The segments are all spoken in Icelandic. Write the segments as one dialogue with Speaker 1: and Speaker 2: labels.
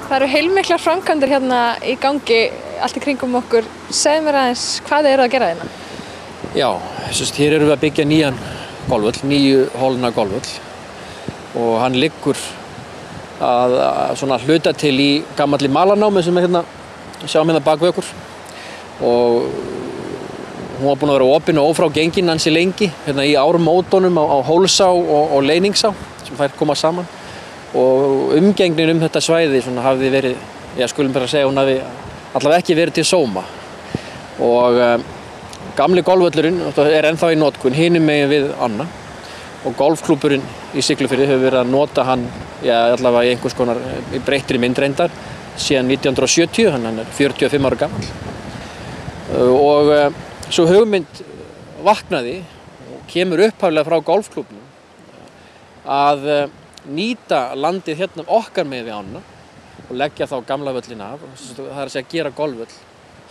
Speaker 1: Það eru heilmiklar framkvæmdir hérna í gangi allt í kringum okkur. Segðu mér aðeins, hvað þið að gera hérna?
Speaker 2: Já, hér erum við að byggja nýjan golfvöll, 9 hólna golfvöll og hann liggur að svona hluta til í gamalli malarnámi sem hérna, sjáum hérna bak við okkur og hún var búin að vera opin og ófrágengin ansi lengi hérna í ármótunum á Hólsá og Leyningsá sem þær koma saman og umgengnin þetta svæði svona hafði verið, skulum bara segja, hún hafi allavega ekki verið til sóma og gamli golfvöllurinn er ennþá í notkun hinum megin við ána og golfklúbburinn í Siglufirði hefur verið að nota hann allavega í einhvers konar breyttri mynd reyndar síðan 1970, hann er 45 ára gamall og svo hugmynd vaknaði og kemur upphaflega frá golfklúbbnum að nýta landið hérna okkar megin við ána og leggja þá gamla völlin af, það er að segja gera golfvöll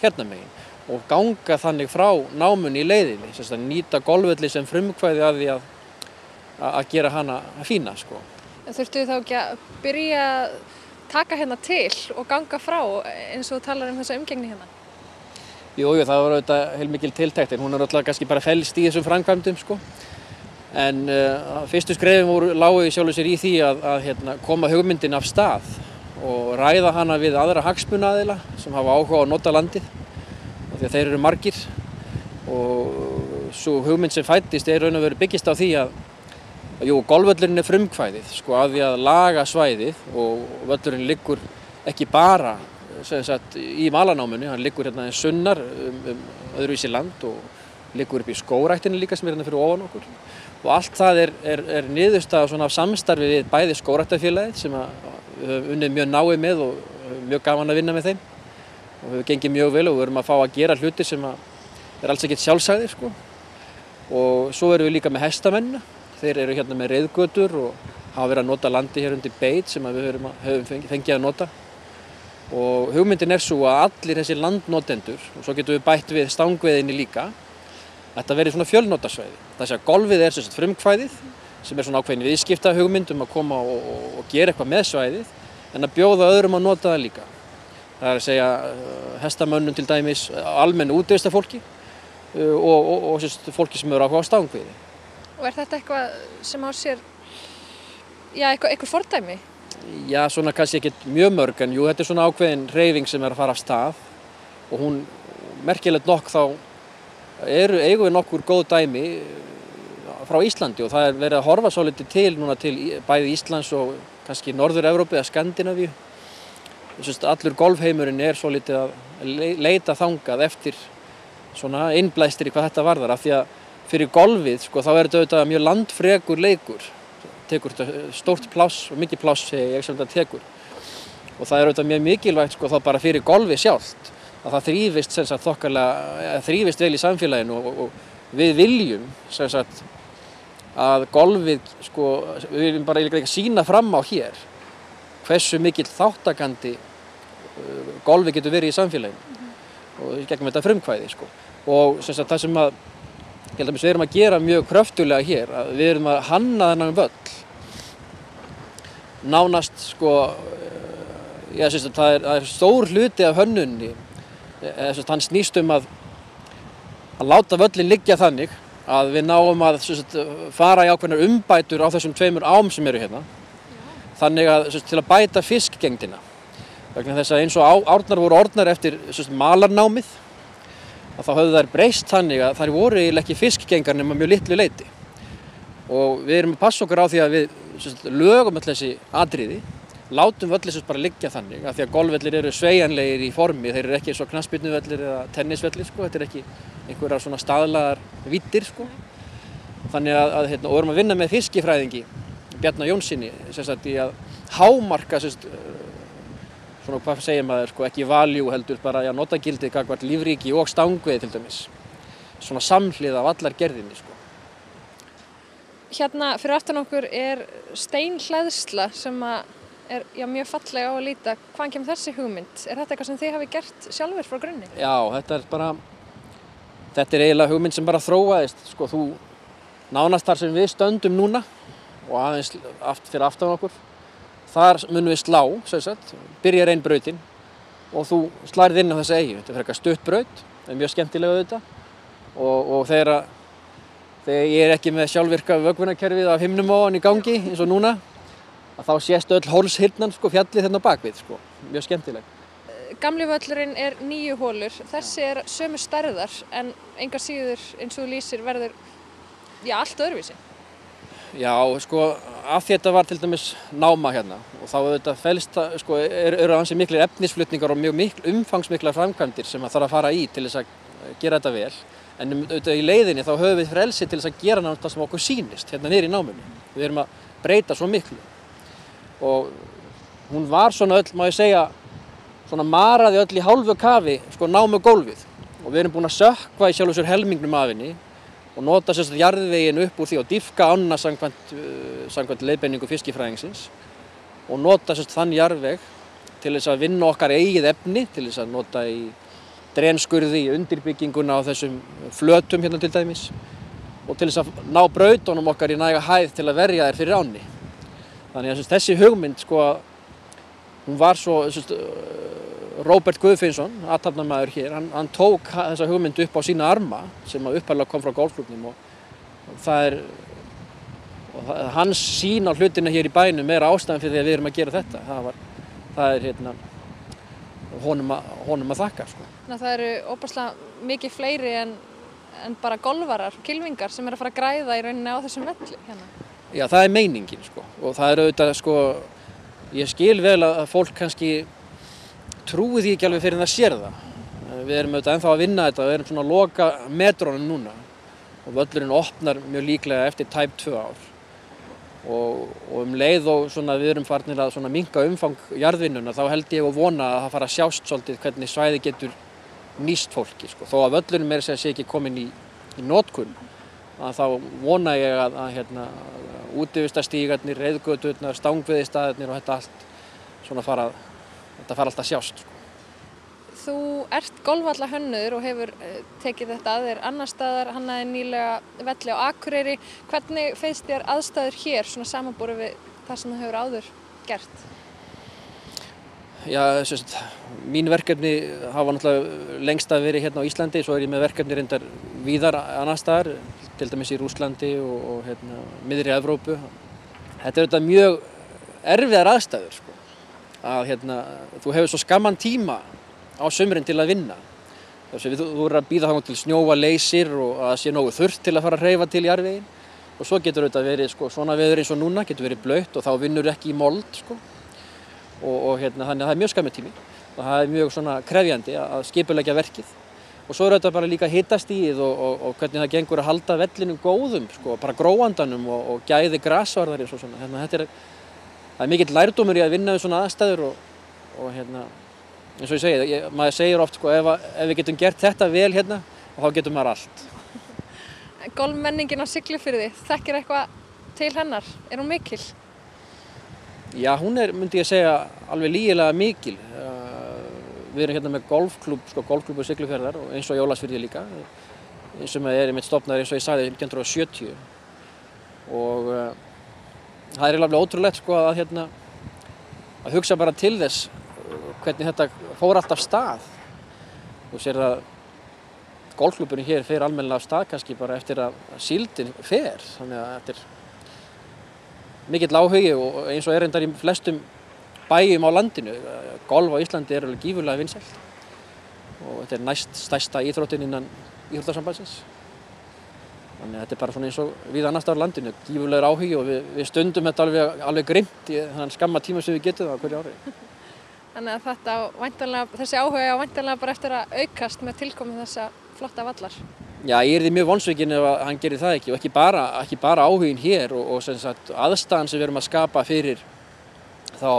Speaker 2: hérna megin og ganga þannig frá námunni í leiðinni, að nýta golfvölli sem frumkvæði að því að gera hana fína. Sko.
Speaker 1: Þurftu þá ekki að byrja að taka hérna til og ganga frá eins og talar þessa umgengni hérna?
Speaker 2: Jú, það var auðvitað heilmikil tiltektin, hún er alltaf kannski bara felst í þessum framkvæmdum, sko. En fyrstu skrefin lágu í sjálfu sér í því að koma hugmyndin af stað og ræða hana við aðra hagsmunaaðila sem hafa áhuga á að nota landið, því að þeir eru margir og svo hugmynd sem fæddist raun og veru byggist á því að golfvöllurinn er frumkvæðið, sko, að því að laga svæðið og völlurinn liggur ekki bara í malarnámunni, hann liggur hérna sunnar öðruvísi land og liggur upp í skógræktinni líka sem er hérna fyrir ofan okkur og allt það er niðurstaða svona af samstarfi við bæði skógræktarfélagið sem við höfum unnið mjög náið með og mjög gaman að vinna með þeim og hefur gengið mjög vel og við erum að fá að gera hluti sem er alls ekkert sjálfsagðir, sko. Og svo erum við líka með hestamennina, þeir eru hérna með reiðgötur og hafa verið að nota landi hér undir beit sem við höfum fengið að nota og hugmyndin er svo að allir þessi landnotendur og svo getum við bætt við stangveiðinni líka þetta verið svona fjölnotasvæði. Þess að golfið er frumkvæðið sem er svona ákveðin viðskipta hugmynd að koma og gera eitthvað með svæðið en að bjóða öðrum að nota það líka. Það er að segja hestamönnum til dæmis, almennu útivistarfólki og fólki sem eru áhuga á stangveiði.
Speaker 1: Og er þetta eitthvað sem á sér, eitthvað fordæmi?
Speaker 2: Já, svona kannski ekkert mjög mörg en jú, þetta er svona ákveðin hreyfing sem er að fara af stað og hún merkilegt nokk þá eigum við nokkur góð dæmi frá Íslandi og það er verið að horfa svolítið til núna til bæði Íslands og kannski Norður-Evrópu eða Skandinavíu. Allur golfheimurinn er svolítið að leita þangað eftir svona innblæstri hvað þetta varðar af því að fyrir golfið sko, þá er þetta mjög landfrekur leikur. Tekur þetta stórt pláss og mikið pláss ég sem þetta tekur. Og það er auðvitað mjög mikilvægt sko, þá bara fyrir golfið sjálft að það þrífist vel í samfélaginu og við viljum að golfið, sko, við viljum bara ekki sýna fram á hér hversu mikill þáttakandi golfið getur verið í samfélaginu og gegnum þetta frumkvæði. Sko. Og það sem við erum að gera mjög kröftulega hér, að við erum að hanna þennan völl nánast, sko, það er stór hluti af hönnunni, hann snýst að láta völlin liggja þannig að við náum að fara í ákveðnar umbætur á þessum 2 ám sem eru hérna. Þannig að til að bæta fiskgengdina. Vegna þess að eins og árnar voru orðnar eftir malarnámið, að þá höfðu þær breyst þannig að þær voru eiginlega ekki fiskgengar nema mjög litlu leyti. Og við erum að passa okkur á því að við lögum öll þessi atriði, látum völlir bara liggja þannig að því að golfvellir eru sveigjanlegir í formi, þeir eru ekki eins og knattspyrnuvellir eða tennisvellir, sko, þetta er ekki einhverjar svona staðlaðar víddir, sko. Þannig og erum að vinna með fiskifræðingi Bjarna Jónssoni í að hámarka svona hvað segir maður, sko, ekki value heldur bara notagildið gagnvart lífríki og stangveiði til dæmis. Svona samhliða af allar gerðinni, sko.
Speaker 1: Hérna fyrir aftan okkur er steinhleðsla sem er mjög fallega á að líta. Hvaðan kemur þessi hugmynd? Er þetta eitthvað sem þið hafi gert sjálfur frá grunni?
Speaker 2: Já, þetta er eiginlega hugmynd sem bara þróaðist. Sko, þú nánast þar sem við stöndum núna og aðeins fyrir aftan okkur, þar munum við slá, sem sagt, byrjar ein brautin og þú slærð inn á þessa eyju. Þetta er frekar stutt braut, það er mjög skemmtilega auðvitað og þegar ég er ekki með sjálfvirka vökvunarkerfið af himnum ofan í gangi eins og núna, að þá sést öll Hólshyrnan, sko, fjallið þarna bakvið, sko, mjög skemmtileg.
Speaker 1: Gamli völlurinn er 9 holur, þessi er sömu stærðar en engar síður eins og þú lýsir verður, allt öðruvísi.
Speaker 2: Já, sko, af því þetta var til dæmis náma hérna og þá auðvitað felst það, sko, eru ansi miklir efnisflutningar og mjög umfangsmiklar framkvæmdir sem að þarf að fara í til þess að gera þetta vel. En auðvitað í leiðinni þá höfum við frelsi til þess að gera náttúrulega sem okkur sýnist hérna niður í náminu. Við erum að breyta svo miklu. Og hún var svona öll, má ég segja, svona maraði öll í hálfu kafi, sko, námugólfið. Og við erum búin að sökkva í sjálfu sér helmingnum af henni og nota sem sagt jarðveginn upp úr því og dýpka ána samkvæmt leiðbeiningu fiskifræðingsins og nota sem sagt þann jarðveg til þess að vinna okkar eigið efni, til þess að nota í drenskurði, í undirbygginguna á þessum flötum hérna til dæmis og til þess að ná brautunum okkar í næga hæð til að verja þær fyrir ánni. Þannig að þessi hugmynd, sko, hún var svo, Róbert Guðfinnsson, athafnamaður hér, hann tók þessa hugmynd upp á sína arma sem upphaflega kom frá golfklúbbnum og það er hans sýn á hlutina hér í bænum er ástæðan fyrir því að við erum að gera þetta. Það er hérna honum að þakka, sko.
Speaker 1: Þannig að það eru óbærslega mikið fleiri en bara golfarar, kylfingar sem eru að fara að græða í rauninni á þessum velli hérna.
Speaker 2: Já, það er meiningin, sko, og það er auðvitað, sko, ég skil vel að fólk kannski trúi því ekki alveg fyrir það sér það. Við erum auðvitað ennþá að vinna þetta, við erum svona að loka metrónum núna og völlurinn opnar mjög líklega eftir tæp 2 ár. Og leið og svona við erum farnir að svona minnka umfang jarðvinnuna, þá held ég og vona að það fara að sjást svolítið hvernig svæði getur nýst fólki, sko. Þó að völlurinn meira sé ekki komin í notkun, að þá vona ég að hérna, útivistarstígarnir, reiðgöturnar, stangveiðistaðirnir og þetta allt svona þetta fara alltaf að sjást, sko.
Speaker 1: Þú ert golfvallahönnuður og hefur tekið þetta að þér annar staðar, hannaði nýlega velli á Akureyri. Hvernig finnst þér aðstæður hér, svona samanborið við það sem þú hefur áður gert?
Speaker 2: Já, mín verkefni hafa náttúrulega lengst að verið hérna á Íslandi, svo er ég með verkefni reyndar víðar annars staðar, til dæmis í Rússlandi og hérna, miðri Evrópu. Þetta er auðvitað mjög erfiðar aðstæður, sko. Að hérna, þú hefur svo skamman tíma á sumrin til að vinna. Þú verður að bíða þangað til snjóa leysir og að það sé nógu þurrt til að fara að hreyfa til jarðveginn. Og svo getur auðvitað verið, sko, svona veður eins og núna, getur verið blautt og þá vinnur ekki í mold, sko. Og hérna, þannig að það er mjög skammur tími. Og það er mjög svona krefjandi að skipuleggja verkið. Og svo er auðvitað bara líka hitastigið og hvernig það gengur að halda vellinum góðum, sko, bara gróandanum og gæði grasvarðarins og svona. Hérna, það er mikill lærdómur í að vinna við svona aðstæður og hérna, eins og ég segi, maður segir oft, sko, ef við getum gert þetta vel hérna, þá getum maður allt.
Speaker 1: Golfmenningin á Siglufirði, þekkir eitthvað til hennar? Er hún mikil?
Speaker 2: Já, hún er, myndi ég segja, alveg lygilega mikil. Við erum hérna með golfklúbb, sko, golfklúbbur Siglufjarðar og eins og Jólasfirði líka, sem er einmitt stofnaður eins og ég sagði 1970. Og það er alveg ótrúlegt, sko, að hugsa bara til þess hvernig þetta fór allt af stað. Þú sér að golfklúbburinn hér fer almennilega af stað kannski bara eftir að síldin fer. Þannig að þetta er mikill áhugi og eins og er reyndar í flestum bæjum á landinu. Golf á Íslandi er alveg gífurlega vinsælt og þetta er næst stærsta íþróttin innan íþróttasambandsins. Þannig að þetta er bara svona eins og víða annars staðar á landinu, gífurlegur áhugi og við stundum þetta alveg grimmt í þann skamma tíma sem við getum það á hverju ári.
Speaker 1: Þannig að þessi áhugi á væntanlega bara eftir að aukast með tilkomu þessa flotta vallar.
Speaker 2: Já, ég yrði mjög vonsvikinn ef hann gerir það ekki og ekki bara áhugin hér og sem sagt aðstæðan sem við erum að skapa fyrir þá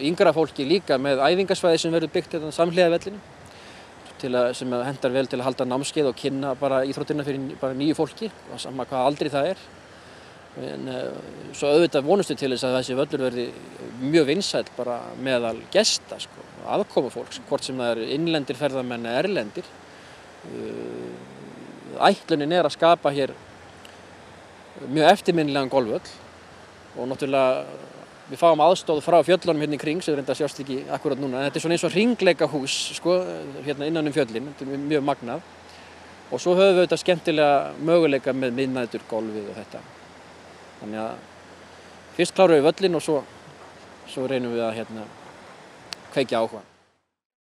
Speaker 2: yngra fólki líka með æfingasvæði sem verður byggt hérna samhliða vellinu sem hentar vel til að halda námskeið og kynna bara íþróttina fyrir bara nýju fólki, sama hvað aldri það er. En svo auðvitað vonustu til þess að þessi völlur verði mjög vinsæll bara meðal gesta, sko, aðkomufólks, hvort sem það eru innlendir ferðamenn eða erlendir. Ætlunin er að skapa hér mjög eftirminnilegan golfvöll og náttúrulega við fáum aðstoð frá fjöllunum hérna í kring sem reynda sjást ekki akkurat núna. En þetta svona eins og hringleikahús sko, hérna innan fjöllin, þetta mjög magnað. Og svo höfum við þetta skemmtilega möguleika með miðnæturgólfið og þetta. Þannig að fyrst klárum við völlin og svo reynum við að kveikja áhuga.